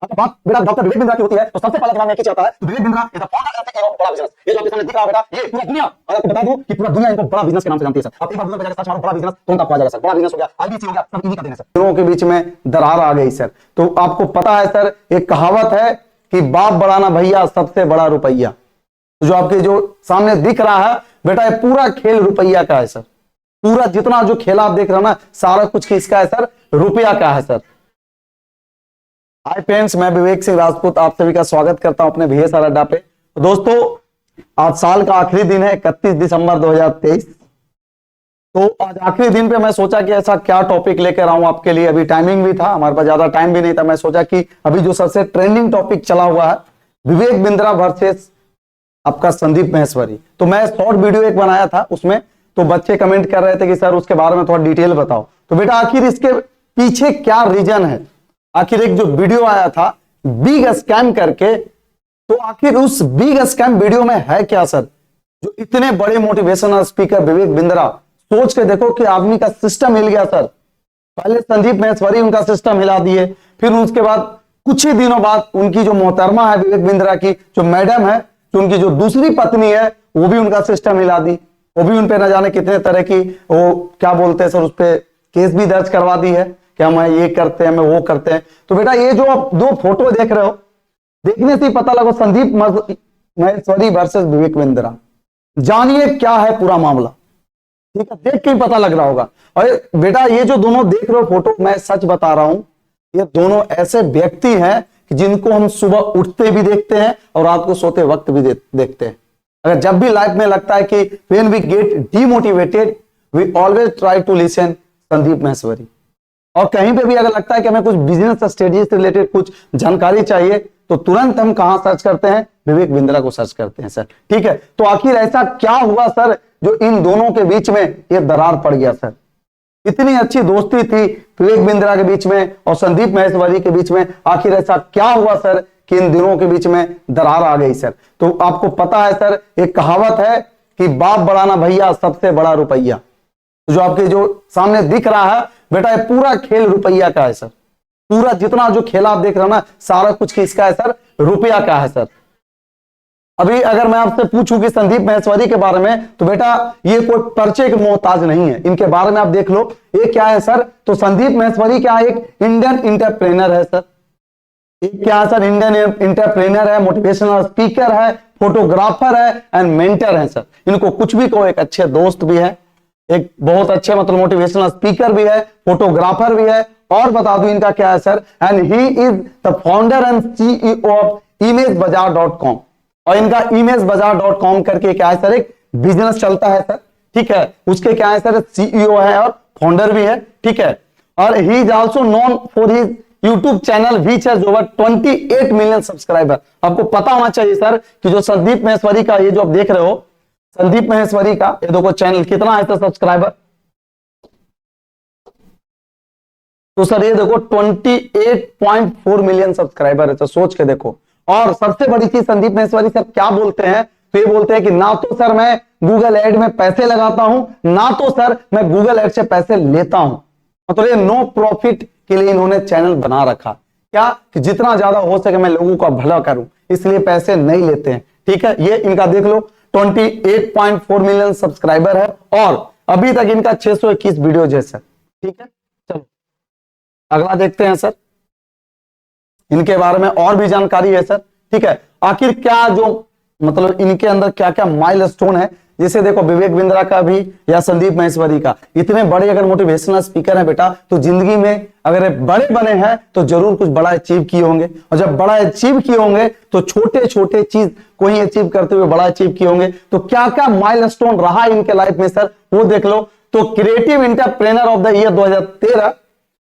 अगर बात बेटा डॉक्टर विवेक बिंद्रा की होती है तो सबसे पहला दिमाग में क्या आता है? तो Vivek Bindra is the founder of Bada Business. ये जो आपके सामने दिख रहा है बेटा, ये पूरा दुनिया, और आपको बता दूं कि पूरा दुनिया इनको बड़ा बिजनेस के नाम से जानती है सर। आप एक बार गूगल पे जाकर सर्च मारो बड़ा बिजनेस, तुरंत आपको आ जाएगा सर। बड़ा बिजनेस हो गया, आईबीसी हो गया, सब इन्हीं का देन है सर। दोनों के बीच में दरार आ गई सर। तो आपको पता है सर, एक कहावत है कि बाप बड़ा ना भैया, सबसे बड़ा रुपया। जो आपके जो सामने दिख रहा है बेटा, ये पूरा खेल रुपया का है सर। पूरा जितना जो खेल आप देख रहे हो ना, सारा कुछ किसका है सर? रुपया का है सर। हाय फ्रेंड्स, मैं विवेक सिंह राजपूत आप सभी का स्वागत करता हूं अपने VSR अड्डा पे। दोस्तों, आज साल का आखिरी दिन है, 31 दिसंबर 2023। तो आज आखिरी दिन पे मैं सोचा कि ऐसा क्या टॉपिक लेकर आऊं आपके लिए। अभी टाइमिंग भी था, हमारे पास ज्यादा टाइम भी नहीं था। मैं सोचा कि अभी जो सबसे ट्रेंडिंग टॉपिक चला हुआ है, विवेक बिंद्रा वर्सेस आपका संदीप माहेश्वरी, तो मैं शॉर्ट वीडियो एक बनाया था उसमें। तो बच्चे कमेंट कर रहे थे कि सर उसके बारे में थोड़ा डिटेल बताओ। तो बेटा आखिर इसके पीछे क्या रीजन है? आखिर एक जो वीडियो आया था बिग स्कैम करके, तो आखिर उस बिग स्कैम वीडियो में है क्या सर? जो इतने बड़े मोटिवेशनल स्पीकर विवेक बिंद्रा, सोच के देखो कि आदमी का सिस्टम हिल गया सर। पहले संदीप माहेश्वरी उनका सिस्टम हिला दिए, फिर उसके बाद कुछ ही दिनों बाद उनकी जो मोहतरमा है विवेक बिंद्रा की जो मैडम है, जो उनकी जो दूसरी पत्नी है, वो भी उनका सिस्टम हिला दी। वो भी उनपे न जाने कितने तरह की वो क्या बोलते हैं सर, उस पर केस भी दर्ज करवा दी है कि हम ये करते हैं, हम वो करते हैं। तो बेटा ये जो आप दो फोटो देख रहे हो, देखने से ही पता लगा संदीप माहेश्वरी वर्सेस विवेक बिंद्रा। जानिए क्या है पूरा मामला, ठीक है? देख के ही पता लग रहा होगा। और बेटा ये जो दोनों देख रहे हो फोटो, मैं सच बता रहा हूं, ये दोनों ऐसे व्यक्ति हैं जिनको हम सुबह उठते भी देखते हैं और रात को सोते वक्त भी देखते हैं। अगर जब भी लाइफ में लगता है कि when we get demotivated, we always try to listen Sandeep Maheshwari. और कहीं पे भी अगर लगता है कि हमें कुछ बिजनेस स्ट्रेटजी से रिलेटेड कुछ जानकारी चाहिए, तो तुरंत हम कहां सर्च करते हैं? विवेक बिंद्रा को सर्च करते हैं सर, ठीक है? तो आखिर ऐसा क्या हुआ सर जो इन दोनों के बीच में ये दरार पड़ गया सर? इतनी अच्छी दोस्ती थी विवेक बिंद्रा के बीच में और संदीप माहेश्वरी के बीच में, आखिर ऐसा क्या हुआ सर कि इन दोनों के बीच में दरार आ गई सर? तो आपको पता है सर, एक कहावत है कि बाप बड़ा ना भैया, सबसे बड़ा रुपया। जो आपके जो सामने दिख रहा है बेटा, ये पूरा खेल रुपया का है सर। पूरा जितना जो खेल आप देख रहे हो ना, सारा कुछ किसका है सर? रुपया का है सर। अभी अगर मैं आपसे पूछूं कि संदीप माहेश्वरी के बारे में, तो बेटा ये कोई परिचय के मोहताज नहीं है। इनके बारे में आप देख लो, ये क्या है सर? तो संदीप माहेश्वरी क्या है? एक इंडियन इंटरप्रेनर है सर। एक क्या है सर? इंडियन इंटरप्रेनर है, मोटिवेशनल स्पीकर है, फोटोग्राफर है एंड मेंटर है सर। इनको कुछ भी कहो, एक अच्छे दोस्त भी है, एक बहुत अच्छे मतलब मोटिवेशनल स्पीकर भी है, फोटोग्राफर भी है। और बता दूं इनका क्या है sir, and he is the founder and CEO of imagebazaar.com। और इनका imagebazaar.com करके क्या है सर? एक बिजनेस चलता है सर, ठीक है? उसके क्या है सर? CEO है और फाउंडर भी है, ठीक है? और he is also known for his YouTube channel which has over 28 million subscriber. आपको पता होना चाहिए सर कि जो संदीप माहेश्वरी का ये जो आप देख रहे हो, संदीप माहेश्वरी का ये देखो चैनल कितना है सब्सक्राइबर। तो सर ये देखो 28.4 मिलियन सब्सक्राइबर है, तो सोच के देखो। और सबसे बड़ी चीज संदीप माहेश्वरी सर क्या बोलते हैं? तो ये बोलते हैं कि ना तो सर मैं गूगल एड में पैसे लगाता हूं, ना तो सर मैं गूगल एड से पैसे लेता हूं। मतलब ये नो प्रॉफिट के लिए इन्होंने चैनल बना रखा, क्या कि जितना ज्यादा हो सके मैं लोगों का भला करूं, इसलिए पैसे नहीं लेते हैं, ठीक है? ये इनका देख लो 28.4 मिलियन सब्सक्राइबर है और अभी तक इनका 621 वीडियो है सर, ठीक है? चलो अगला देखते हैं सर। इनके बारे में और भी जानकारी है सर, ठीक है? आखिर क्या जो मतलब इनके अंदर क्या क्या माइलस्टोन है, जैसे देखो विवेक बिंद्रा का भी या संदीप माहेश्वरी का, इतने बड़े अगर मोटिवेशनल स्पीकर है बेटा, तो जिंदगी में अगर बड़े बने हैं तो जरूर कुछ बड़ा अचीव किए होंगे। और जब बड़ा अचीव किए होंगे तो छोटे छोटे चीज कोई अचीव करते हुए बड़ा अचीव किए होंगे। तो क्या क्या माइलस्टोन रहा इनके लाइफ में सर, वो देख लो। तो creative entrepreneur of the year 2013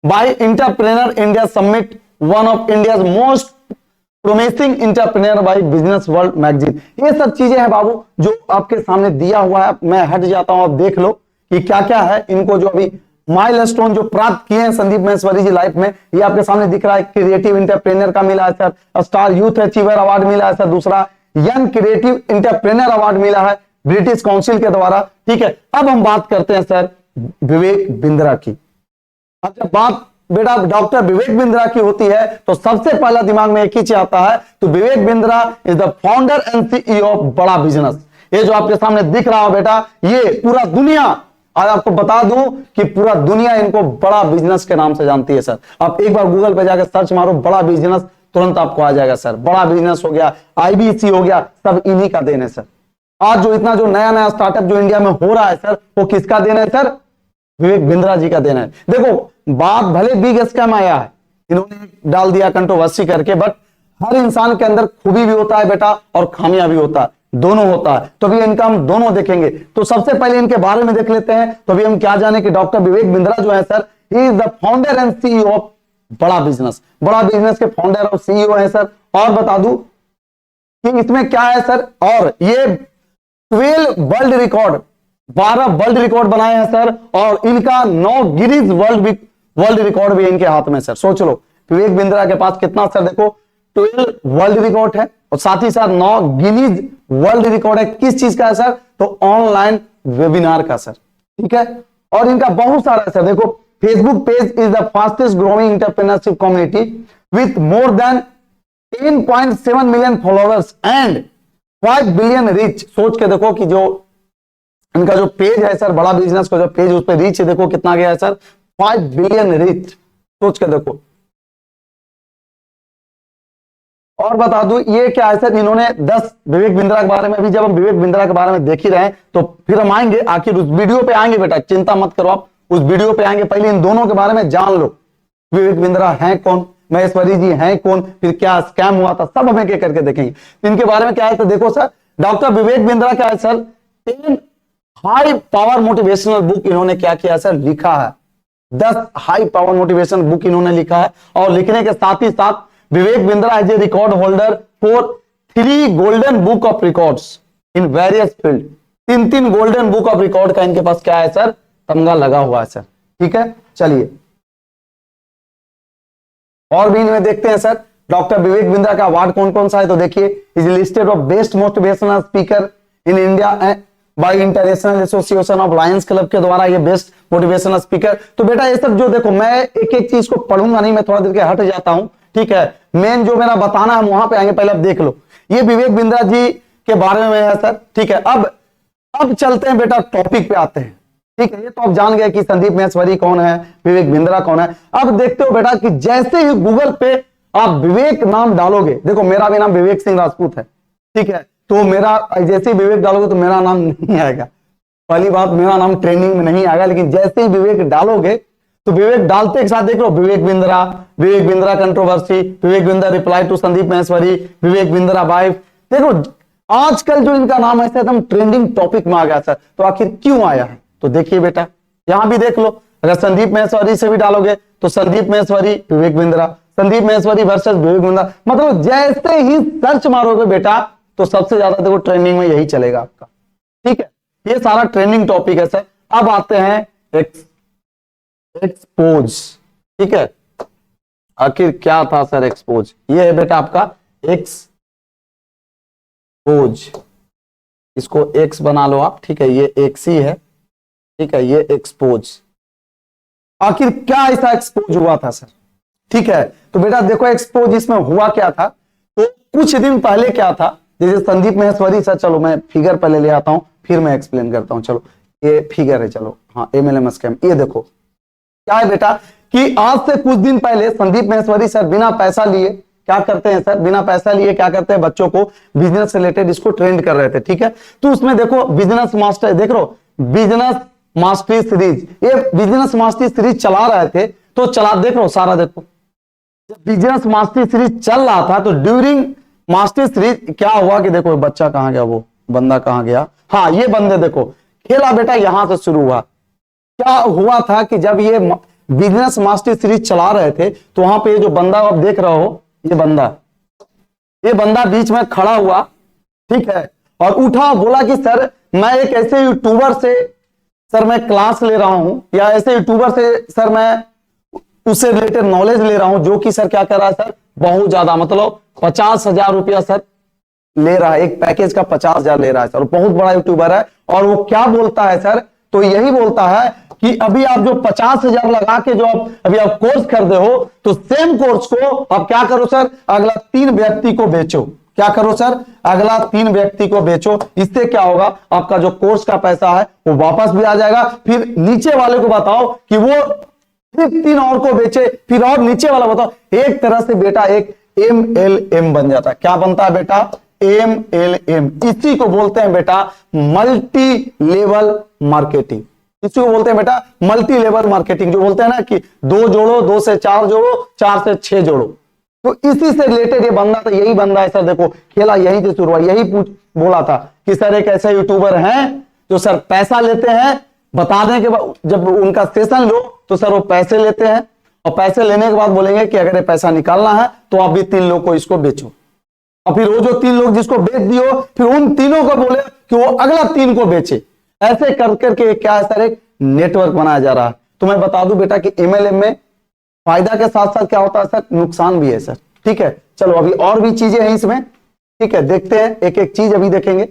by entrepreneur India summit, one of India most promising entrepreneur by business world magazine. ये सब चीजें हैं बाबू जो आपके सामने दिया हुआ है। मैं हट जाता हूं, आप देख लो कि क्या क्या है इनको जो अभी माइलस्टोन जो प्राप्त किए हैं संदीप माहेश्वरी जी लाइफ में। ये आपके सामने दिख रहा है, क्रिएटिव इंटरप्रेन्योर का मिला है sir, star youth achiever award मिला है सर, दूसरा यंग क्रिएटिव इंटरप्रेन्योर अवार्ड मिला है ब्रिटिश काउंसिल के द्वारा, ठीक है? अब हम बात करते हैं सर विवेक बिंद्रा की। अब जब बात बेटा डॉक्टर विवेक बिंद्रा की होती है तो सबसे पहला दिमाग में एक ही चीज आता है, तो Vivek Bindra is the founder and CEO of Bada Business. ये जो आपके सामने दिख रहा हो बेटा, ये पूरा दुनिया, आज आपको बता दूं कि पूरा दुनिया इनको बड़ा बिजनेस के नाम से जानती है सर। आप एक बार गूगल पे जाकर सर्च मारो बड़ा बिजनेस, तुरंत आपको आ जाएगा सर। बड़ा बिजनेस हो गया, आईबीसी हो गया, सब इन्हीं का देन है सर। आज जो इतना जो नया नया स्टार्टअप जो इंडिया में हो रहा है सर, वो किसका देन है सर? विवेक बिंद्रा जी का देना है। देखो बात भले बिग स्कैम आया है, इन्होंने डाल दिया कंट्रोवर्सी करके, बट हर इंसान के अंदर खूबी भी होता है बेटा और खामियां भी होता है, दोनों होता है। तो अभी इनका हम दोनों देखेंगे। तो सबसे पहले इनके बारे में देख लेते हैं। तो अभी हम क्या जाने कि डॉक्टर विवेक बिंद्रा जो है sir, he is the founder and CEO of Bada business. बड़ा बिजनेस के फाउंडर और सीईओ है सर। और बता दूं कि इसमें क्या है सर, और ये 12 वर्ल्ड रिकॉर्ड, 12 वर्ल्ड रिकॉर्ड बनाए हैं सर, और इनका 9 गिनीज वर्ल्ड रिकॉर्ड भी इनके हाथ में सर। सोच लो विवेक बिंद्रा के पास कितना सर, देखो 12 वर्ल्ड रिकॉर्ड है और साथ ही साथ 9 गिनीज वर्ल्ड रिकॉर्ड है। किस चीज का है सर? तो ऑनलाइन वेबिनार का सर, ठीक है। और इनका बहुत सारा है सर। देखो Facebook page is the fastest growing entrepreneurship community with more than 10.7 million followers and 5 billion reach. सोच के देखो कि जो इनका जो पेज है सर, बड़ा बिजनेस का जो पेज, उस पर रीच देखो कितना गया है सर, 5 बिलियन रीच। सोच के देखो। और बता दूं ये क्या है सर, इन्होंने 10 विवेक बिंद्रा के बारे में, अभी जब हम विवेक बिंद्रा के बारे में देख ही रहे हैं तो फिर हम आएंगे, आखिर उस वीडियो पे आएंगे बेटा, चिंता मत करो आप, उस वीडियो पे आएंगे। पहले इन दोनों के बारे में जान लो, विवेक बिंद्रा है कौन, महेश्वरी जी हैं कौन, फिर क्या स्कैम हुआ था, सब हम एक करके देखेंगे। इनके बारे में क्या है तो देखो सर, डॉक्टर विवेक बिंद्रा क्या है sir, 10 high power motivational book इन्होंने क्या किया सर, लिखा है। 10 हाई पावर मोटिवेशनल बुक इन्होंने लिखा है। और लिखने के साथ ही साथ Vivek Bindra as a record holder for 3 golden book of records in various field. 3 golden book of record का इनके पास क्या है सर, तमगा लगा हुआ है सर, ठीक है। चलिए और भी इनमें देखते हैं सर, डॉक्टर विवेक बिंद्रा का अवार्ड कौन कौन सा है तो देखिए, is listed of best motivational speaker in India by international association of Lions club के द्वारा ये बेस्ट मोटिवेशनल स्पीकर। तो बेटा ये सब जो देखो, मैं एक एक चीज को पढ़ूंगा नहीं, मैं थोड़ा देर के हट जाता हूं, ठीक है। मेन जो मेरा बताना है वहां पे आएंगे, पहले अब देख लो ये विवेक बिंद्रा जी के बारे में है सर, ठीक है। अब चलते हैं बेटा टॉपिक पे आते हैं, ठीक है। ये तो आप जान गए कि संदीप महेश्वरी कौन है, विवेक बिंद्रा कौन है। अब देखते हो बेटा कि जैसे ही गूगल पे आप विवेक नाम डालोगे, देखो मेरा भी नाम विवेक सिंह राजपूत है, ठीक है, तो मेरा जैसे ही विवेक डालोगे तो मेरा नाम नहीं आएगा। पहली बात, मेरा नाम ट्रेंडिंग में नहीं आएगा, लेकिन जैसे ही विवेक डालोगे तो विवेक डालते के साथ देख लो, Vivek Bindra controversy, Vivek Bindra reply to Sandeep Maheshwari, Vivek Bindra wife. देखो आजकल जो इनका नाम है एकदम ट्रेंडिंग टॉपिक में आ गया सर। तो आखिर क्यों आया है तो देखिए बेटा, यहां भी देख लो, अगर संदीप महेश्वरी से भी डालोगे तो संदीप महेश्वरी विवेक बिंद्रा, संदीप महेश्वरी वर्सेस विवेक बिंद्रा, मतलब जैसे ही सर्च मारोगे बेटा तो सबसे ज्यादा देखो ट्रेंडिंग में यही चलेगा आपका, ठीक है। ये सारा ट्रेंडिंग टॉपिक है सर। अब आते हैं एक्सपोज, ठीक है। आखिर क्या था सर एक्सपोज, ये है बेटा आपका एक्सपोज, इसको एक्स बना लो आप, ठीक है, ये एक्स ही है, ठीक है, ये एक्सपोज। आखिर क्या ऐसा एक्सपोज हुआ था सर, ठीक है। तो बेटा देखो एक्सपोज इसमें हुआ क्या था, तो कुछ दिन पहले क्या था, जैसे संदीप महेश्वरी सर, चलो मैं फिगर पहले ले आता हूं फिर मैं एक्सप्लेन करता हूं। चलो ये फिगर है, चलो हाँ MLM स्कैम। ये देखो क्या है बेटा कि आज से कुछ दिन पहले संदीप महेश्वरी सर बिना पैसा लिए क्या करते हैं सर, बिना पैसा लिए क्या करते हैं, बच्चों को बिजनेस रिलेटेड इसको ट्रेंड कर रहे थे, ठीक है। तो उसमें देखो बिजनेस मास्टर, देख लो बिजनेस मास्टरी सीरीज, ये बिजनेस मास्टरी सीरीज चला रहे थे, तो चला देख लो सारा, देखो जब बिजनेस मास्टरी सीरीज चल रहा था तो ड्यूरिंग मास्टरी सीरीज क्या हुआ कि देखो बच्चा कहां गया, वो बंदा कहां गया, हाँ ये बंदे देखो, खेला बेटा यहां से शुरू हुआ। क्या हुआ था कि जब ये बिजनेस मास्टरी सीरीज चला रहे थे तो वहां पे जो बंदा आप देख रहे हो, ये बंदा बीच में खड़ा हुआ, ठीक है, और उठा बोला कि सर मैं एक ऐसे यूट्यूबर से सर मैं क्लास ले रहा हूं, या ऐसे यूट्यूबर से सर मैं उससे रिलेटेड नॉलेज ले रहा हूं, जो कि सर क्या कर रहा है सर, बहुत ज्यादा, मतलब 50,000 रुपया सर ले रहा है, एक पैकेज का 50,000 ले रहा है सर, बहुत बड़ा यूट्यूबर है। और वो क्या बोलता है सर, तो यही बोलता है कि अभी आप जो 50,000 लगा के जो आप अभी आप कोर्स खरीदे हो, तो सेम कोर्स को आप क्या करो सर, अगला 3 व्यक्ति को बेचो। क्या करो सर, अगला 3 व्यक्ति को बेचो। इससे क्या होगा, आपका जो कोर्स का पैसा है वो वापस भी आ जाएगा। फिर नीचे वाले को बताओ कि वो फिर 3 और को बेचे, फिर और नीचे वाला बताओ। एक तरह से बेटा एक MLM बन जाता है। क्या बनता है बेटा, MLM। इसी को बोलते हैं बेटा मल्टी लेवल मार्केटिंग। इसी को बोलते हैं बेटा मल्टी लेवल मार्केटिंग। जो बोलते हैं ना कि 2 जोड़ो, 2 से 4 जोड़ो, 4 से 6 जोड़ो। तो इसी से रिलेटेड ये बंदा था, यही बंदा है सर। देखो खेला यहीं से शुरू हुआ। यही बोला था कि सर एक ऐसे यूट्यूबर हैं जो सर पैसा लेते हैं, बताने के बाद जब उनका सेशन लो तो सर वो पैसे लेते हैं, और पैसे लेने के बाद बोलेंगे कि अगर ये पैसा निकालना है तो आप भी 3 लोग को इसको बेचो। और फिर वो जो 3 लोग जिसको बेच दियो, फिर उन तीनों को बोले कि वो अगला 3 को बेचे। ऐसे कर करके क्या है सर, एक नेटवर्क बनाया जा रहा है। तो मैं बता दूं बेटा कि MLM में फायदा के साथ साथ क्या होता है सर, नुकसान भी है सर। ठीक है, चलो अभी और भी चीजें हैं इसमें। ठीक है, देखते हैं एक एक चीज अभी देखेंगे।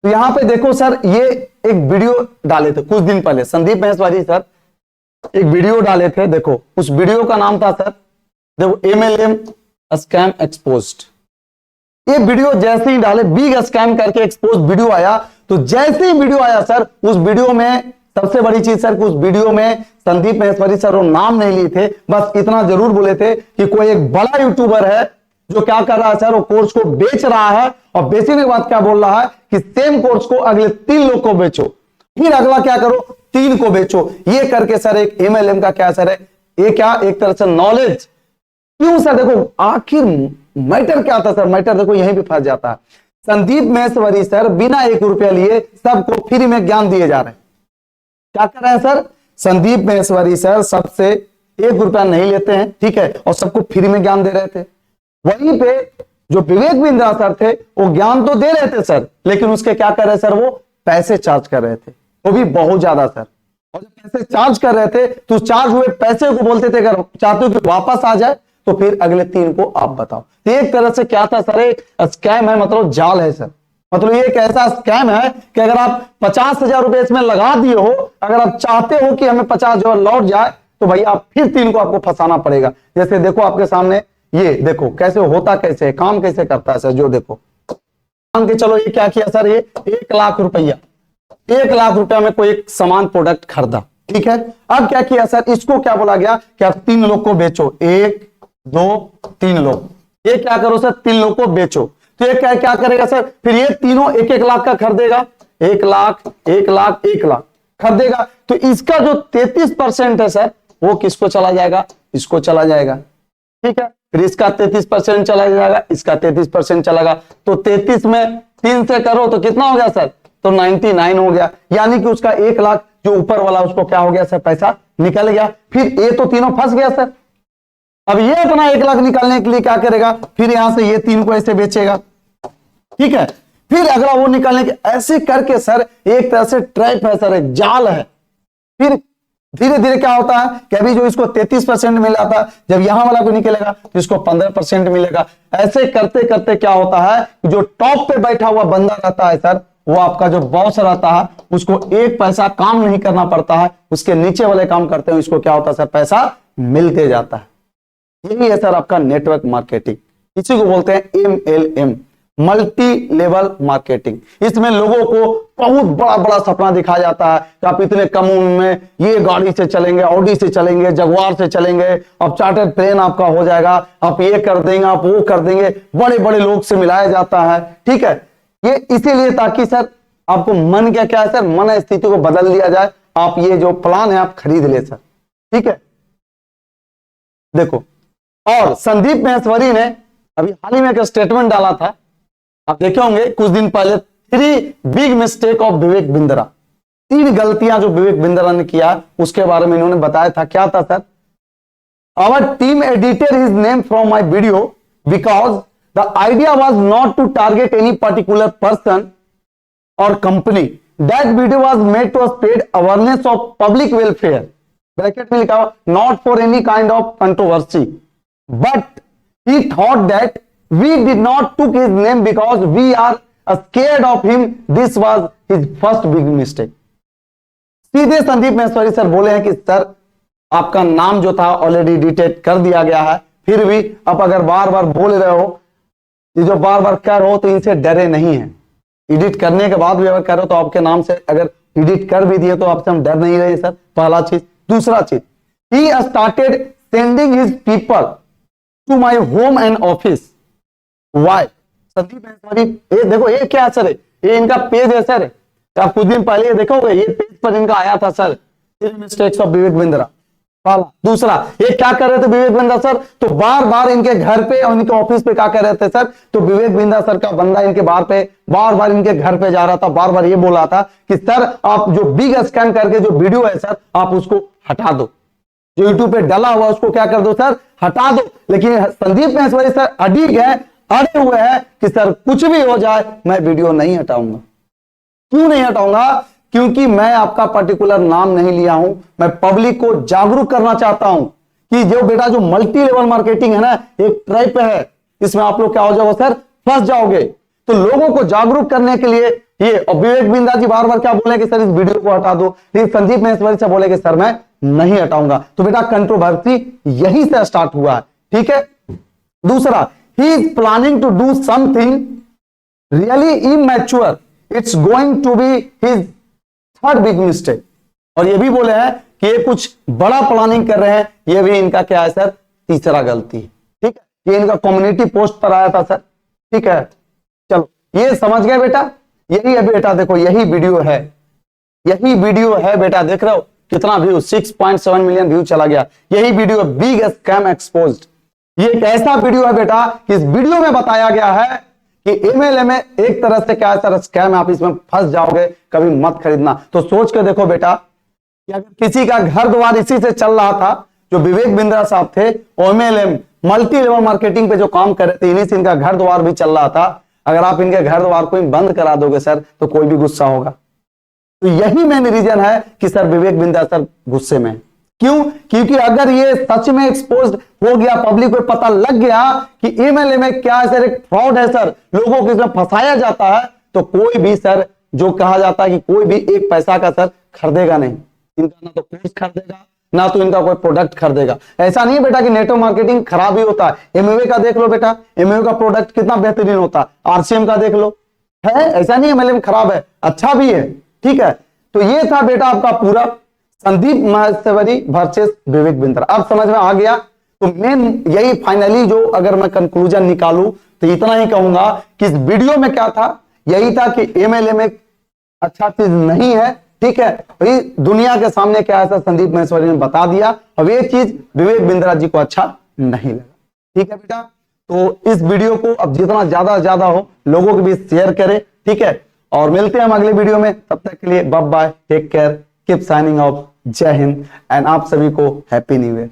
तो यहां पे देखो सर, ये एक वीडियो डाले थे कुछ दिन पहले, संदीप महेश्वरी सर एक वीडियो डाले थे। देखो उस वीडियो का नाम था सर, देखो MLM स्कैम एक्सपोज्ड। ये वीडियो जैसे ही डाले, बिग स्कैम करके एक्सपोज वीडियो आया। तो जैसे ही वीडियो आया सर, उस वीडियो में सबसे बड़ी चीज सर, उस वीडियो में संदीप महेश्वरी सर वो नाम नहीं लिए थे, बस इतना जरूर बोले थे कि कोई एक बड़ा यूट्यूबर है जो क्या कर रहा है सर, वो कोर्स को बेच रहा है। और बेचने के बाद क्या बोल रहा है कि सेम कोर्स को अगले 3 लोग को बेचो, फिर अगला क्या करो 3 को बेचो। ये करके सर एक MLM का क्या सर है, ये क्या एक तरह से नॉलेज। क्यों सर, देखो आखिर मैटर क्या था सर, मैटर देखो यहीं पे फंस जाता है। संदीप महेश्वरी सर बिना 1 रुपया लिए सबको फ्री में ज्ञान दिए जा रहे हैं। क्या कर रहे हैं सर, संदीप महेश्वरी सर सबसे 1 रुपया नहीं लेते हैं, ठीक है, और सबको फ्री में ज्ञान दे रहे थे। वहीं पे जो विवेक बिंद्रा सर थे, वो ज्ञान तो दे रहे थे सर, लेकिन उसके क्या कर रहे सर, वो पैसे चार्ज कर रहे थे, वो भी बहुत ज्यादा सर। और जब पैसे चार्ज कर रहे थे तो चार्ज हुए पैसे को बोलते थे अगर चाहते हो कि वापस आ जाए तो फिर अगले 3 को आप बताओ। तो एक तरह से क्या था सर, एक स्कैम है, मतलब जाल है सर। मतलब ये एक ऐसा स्कैम है कि अगर आप 50,000 रुपए इसमें लगा दिए हो, अगर आप चाहते हो कि हमें 50,000 लौट जाए, तो भैया आप फिर 3 को आपको फंसाना पड़ेगा। जैसे देखो आपके सामने, ये देखो कैसे होता, कैसे काम कैसे करता है सर। जो देखो मान के चलो ये क्या किया सर, ये 1 लाख रुपया, 1 लाख रुपया में कोई एक सामान प्रोडक्ट खरीदा, ठीक है। अब क्या किया सर, इसको क्या बोला गया कि आप 3 लोग को बेचो, 1 2 3 लोग, ये क्या करो सर 3 लोग को बेचो। तो ये क्या करेगा सर, फिर ये तीनों 1-1 लाख का खरीदेगा, 1 लाख 1 लाख 1 लाख खरीदेगा। तो इसका जो 33% है सर, वो किसको चला जाएगा, इसको चला जाएगा, ठीक है। फिर इसका 33% चला जाएगा, इसका 33% चलेगा। तो 33 में 3 से करो तो कितना हो गया सर, तो 99 हो गया। यानी कि उसका 1 लाख जो ऊपर वाला उसको क्या हो गया सर, पैसा निकल गया। फिर ये तो तीनों फंस गया सर। अब ये अपना 1 लाख निकालने के लिए क्या करेगा, फिर यहां से ये 3 को ऐसे बेचेगा, ठीक है। फिर अगला वो निकालने के, ऐसे करके सर एक तरह से ट्रैप है सर, एक जाल है। फिर धीरे धीरे क्या होता है कि अभी जो इसको 33% मिला था, जब यहां वाला को निकलेगा तो इसको 15% मिलेगा। ऐसे करते करते क्या होता है, जो टॉप पे बैठा हुआ बंदा रहता है सर, वो आपका जो बॉस रहता है, उसको 1 पैसा काम नहीं करना पड़ता है, उसके नीचे वाले काम करते हैं, इसको क्या होता है सर, पैसा मिलते जाता है। यही है सर आपका नेटवर्क मार्केटिंग। इसी को बोलते हैं MLM, मल्टी लेवल मार्केटिंग। इसमें लोगों को बहुत बड़ा बड़ा सपना दिखाया जाता है कि आप इतने कम उम्र में ये गाड़ी से चलेंगे, ऑडी से चलेंगे, जगुआर से चलेंगे, अब चार्टर्ड प्लेन आपका हो जाएगा, आप ये कर देंगे, आप वो कर देंगे, बड़े बड़े लोग से मिलाया जाता है, ठीक है। ये इसीलिए ताकि सर आपको मन क्या है सर, मन स्थिति को बदल दिया जाए, आप ये जो प्लान है आप खरीद ले सर, ठीक है। देखो, और संदीप महेश्वरी ने अभी हाल ही में एक स्टेटमेंट डाला था, आप देखे होंगे कुछ दिन पहले, 3 big mistake of Vivek Bindra. 3 गलतियां जो विवेक बिंद्रा ने किया उसके बारे में इन्होंने बताया था। क्या था sir, our team edited his name from my video because the idea was not to target any particular person और company, that video was made to spread awareness of public welfare, bracket में लिखा हुआ not for any kind of controversy, but he thought that we did not took his name because we are scared of him. This was his first big mistake. सीधे Sandeep Maheshwari sir बोले हैं कि sir आपका नाम जो था ऑलरेडी डिटेक्ट कर दिया गया है, फिर भी आप अगर बार बार बोल रहे हो, ये जो बार बार कर हो, तो इनसे डरे नहीं है। एडिट करने के बाद भी अगर करो तो आपके नाम से अगर एडिट कर भी दिए तो आपसे हम डर नहीं रहे सर, पहला चीज। दूसरा चीज, he started sending his people to my home and office. Why? Sandeep Maheshwari, ये देखो ये क्या सर है, ये इनका पेज है सर, आप कुछ दिन पहले देखोगे ये पेज पर इनका आया था sir, mistakes of Vivek Bindra. दूसरा, ये क्या कर रहे थे विवेक बिंद्रा सर, तो बार बार इनके घर पे और इनके ऑफिस पे क्या कर रहे थे सर, तो विवेक बिंद्रा सर का बंदा इनके बार पे बार बार इनके घर पे जा रहा था, बार बार ये बोला था कि सर आप जो बिग स्कैम करके जो वीडियो है सर आप उसको हटा दो, जो यूट्यूब पे डला हुआ उसको क्या कर दो सर, हटा दो। लेकिन संदीप महेश्वरी सर अड़िग है, अड़े हुए हैं कि सर कुछ भी हो जाए मैं वीडियो नहीं हटाऊंगा। क्यों नहीं हटाऊंगा? क्योंकि मैं आपका पर्टिकुलर नाम नहीं लिया हूं, मैं पब्लिक को जागरूक करना चाहता हूं कि जो बेटा जो मल्टी लेवल मार्केटिंग है ना, एक ट्रैप है, इसमें आप लोग क्या हो जाओगे सर, फंस जाओगे। तो लोगों को जागरूक करने के लिए ये, और विवेक बिंद्रा जी बार बार क्या बोले कि सर इस वीडियो को हटा दो, लेकिन संदीप महेश्वरी से बोले कि सर मैं नहीं हटाऊंगा। तो बेटा कंट्रोवर्सी यहीं से स्टार्ट हुआ है, ठीक है। दूसरा, he is planning to do something really immature, it's going to be his third big mistake. और ये भी बोले हैं कि ये कुछ बड़ा प्लानिंग कर रहे हैं, ये भी इनका क्या है सर, तीसरा गलती, ठीक है। ये इनका कम्युनिटी पोस्ट पर आया था सर, ठीक है। चलो ये समझ गए बेटा, यही है बेटा, देखो यही वीडियो है, यही वीडियो है बेटा, देख रहे हो कितना व्यू, 6.7 मिलियन व्यू चला गया। यही वीडियो बिग स्कैम एक्सपोज्ड। ये एक ऐसा वीडियो है बेटा कि इस वीडियो में बताया गया है कि एमएलएम एक तरह से क्या है सर, स्कैम है, आप इसमें फंस जाओगे, कभी मत खरीदना। तो सोच के देखो बेटा कि अगर किसी का घर द्वार इसी से चल रहा था, जो विवेक बिंद्रा साहब थे, एमएलएम मल्टी लेवल मार्केटिंग पे जो काम कर रहे थे, इन्हीं से इनका घर द्वार भी चल रहा था। अगर आप इनके घर द्वार को बंद करा दोगे सर तो कोई भी गुस्सा होगा। तो यही मेन रीजन है कि सर विवेक बिंद्रा सर गुस्से में। क्यों? क्योंकि अगर ये सच में एक्सपोज हो गया, पब्लिक को पता लग गया कि एमएलए में क्या है सर, एक फ्रॉड है सर, लोगों को इसमें फंसाया जाता है, तो कोई भी सर, जो कहा जाता है कि कोई भी एक पैसा का सर खरीदेगा नहीं, इनका ना तो कोर्स खरीदेगा ना तो इनका कोई प्रोडक्ट खरीदेगा। ऐसा नहीं बेटा कि नेटवर्क मार्केटिंग खराब ही होता है, एमवे का देख लो बेटा, एमवे का प्रोडक्ट कितना बेहतरीन होता है, आरसीएम का देख लो, है ऐसा नहीं एमएलएम खराब है, अच्छा भी है, ठीक है। तो ये था बेटा आपका पूरा संदीप महेश्वरी वर्सेस विवेक बिंद्रा। अब समझ में आ गया। तो मेन यही फाइनली जो अगर मैं कंक्लूजन निकालूं तो इतना ही कहूंगा कि इस वीडियो में क्या था, यही था कि एमएलएम एक अच्छा चीज नहीं है, ठीक है। वही दुनिया के सामने क्या है संदीप महेश्वरी ने बता दिया, और ये चीज विवेक बिंद्रा जी को अच्छा नहीं लगा, ठीक है बेटा। तो इस वीडियो को अब जितना ज्यादा हो लोगों के बीच शेयर करें, ठीक है। और मिलते हैं हम अगले वीडियो में, तब तक के लिए bye bye, take care, keep signing off, जय हिंद एंड आप सभी को हैप्पी न्यू ईयर।